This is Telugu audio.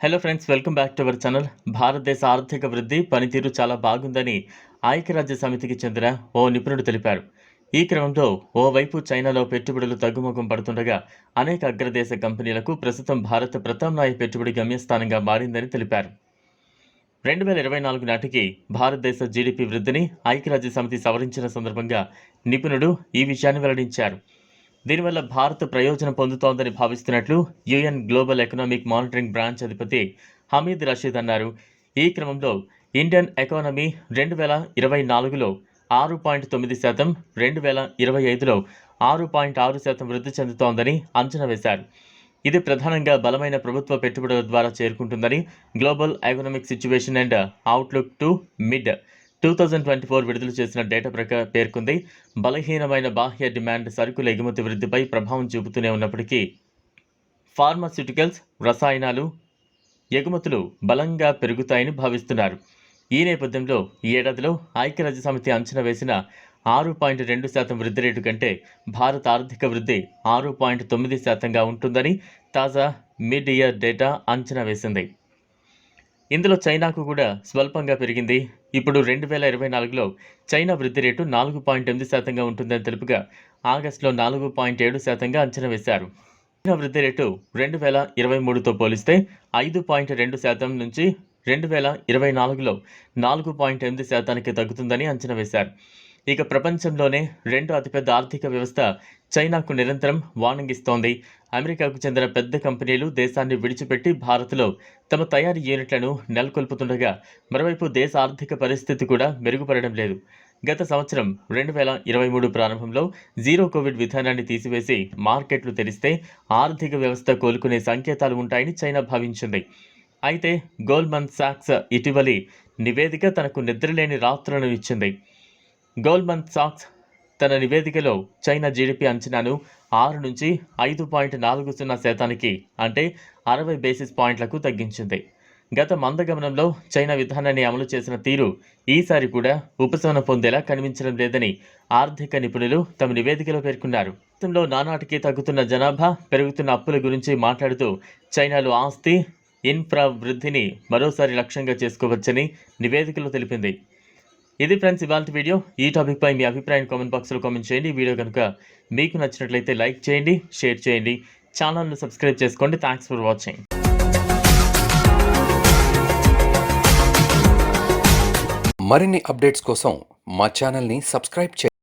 Hello friends, welcome back to our channel. భారతదేశ ఆర్థిక వృద్ధి పనితీరు చాలా బాగుందని ఐక్యరాజ్య సమితికి చెందిన ఓ నిపుణుడు తెలిపారు. ఈ క్రమంలో ఓవైపు చైనాలో పెట్టుబడులు తగ్గుముఖం పడుతుండగా అనేక అగ్రదేశ కంపెనీలకు ప్రస్తుతం భారత్ ప్రత్యామ్నాయ పెట్టుబడి గమ్యస్థానంగా మారిందని తెలిపారు. 2024 నాటికి భారతదేశ జీడీపీ వృద్ధిని ఐక్యరాజ్య సమితి సవరించిన సందర్భంగా నిపుణుడు ఈ విషయాన్ని వెల్లడించారు. దీనివల్ల భారత్ ప్రయోజనం పొందుతోందని భావిస్తున్నట్లు UN global economic monitoring branch అధిపతి హమీద్ రషీద్ అన్నారు. ఈ క్రమంలో ఇండియన్ ఎకానమీ 2024లో 6.9%, 2025లో 6.6% వృద్ధి చెందుతోందని అంచనా వేశారు. ఇది ప్రధానంగా బలమైన ప్రభుత్వ పెట్టుబడుల ద్వారా చేరుకుంటుందని global economic situation and outlook to mid 2024 విడుదల చేసిన డేటా పేర్కొంది. బలహీనమైన బాహ్య డిమాండ్ సరుకుల ఎగుమతి వృద్ధిపై ప్రభావం చూపుతూనే ఉన్నప్పటికీ ఫార్మాస్యూటికల్స్, రసాయనాలు ఎగుమతులు బలంగా పెరుగుతాయని భావిస్తున్నారు. ఈ నేపథ్యంలో ఈ ఏడాదిలో ఐక్యరాజ్య సమితి అంచనా వేసిన 6.2% వృద్ధి రేటు కంటే భారత ఆర్థిక వృద్ధి 6.9%గా ఉంటుందని తాజా మిడ్ ఇయర్ డేటా అంచనా వేసింది. ఇందులో చైనాకు కూడా స్వల్పంగా పెరిగింది. ఇప్పుడు 2024లో చైనా వృద్ధి రేటు 4.8%గా ఉంటుందని తెలుపుగా ఆగస్టులో 4.7%గా అంచనా వేశారు. చైనా వృద్ధి రేటు 2023తో పోలిస్తే 5.2% నుంచి 2024లో 4.8%కి తగ్గుతుందని అంచనా వేశారు. ఇక ప్రపంచంలోనే రెండో అతిపెద్ద ఆర్థిక వ్యవస్థ చైనాకు నిరంతరం వార్నింగ్ ఇస్తోంది. అమెరికాకు చెందిన పెద్ద కంపెనీలు దేశాన్ని విడిచిపెట్టి భారత్లో తమ తయారీ యూనిట్లను నెలకొల్పుతుండగా మరోవైపు దేశ ఆర్థిక పరిస్థితి కూడా మెరుగుపడడం లేదు. గత సంవత్సరం 2023 ప్రారంభంలో జీరో కోవిడ్ విధానాన్ని తీసివేసి మార్కెట్లు తెరిస్తే ఆర్థిక వ్యవస్థ కోలుకునే సంకేతాలు ఉంటాయని చైనా భావించింది. అయితే గోల్డ్మన్ సాక్స్ ఇటీవలి నివేదిక తనకు నిద్రలేని రాత్రులను ఇచ్చింది. గోల్డ్మన్ సాక్స్ తన నివేదికలో చైనా జీడీపీ అంచనాను 6 నుంచి 5.40% అంటే 60 బేసిస్ పాయింట్లకు తగ్గించింది. గత మందగమనంలో చైనా విధానాన్ని అమలు చేసిన తీరు ఈసారి కూడా ఉపశమనం పొందేలా కనిపించడం లేదని ఆర్థిక నిపుణులు తమ నివేదికలో పేర్కొన్నారు. గతంలో నానాటికి తగ్గుతున్న జనాభా, పెరుగుతున్న అప్పుల గురించి మాట్లాడుతూ చైనాలో ఆస్తి, ఇన్ఫ్రా వృద్ధిని మరోసారి లక్ష్యంగా చేసుకోవచ్చని నివేదికలో తెలిపింది. ఇది ఫ్రెండ్స్ ఇవాల్టి వీడియో. ఈ టాపిక్ పై మీ అభిప్రాయం కామెంట్ బాక్స్లో కామెంట్ చేయండి. ఈ వీడియో కనుక మీకు నచ్చినట్లయితే లైక్ చేయండి, షేర్ చేయండి, ఛానల్ను సబ్స్క్రైబ్ చేసుకోండి. Thanks for watching. మరిన్ని అప్డేట్స్ కోసం మా ఛానల్ని సబ్స్క్రైబ్ చేయండి.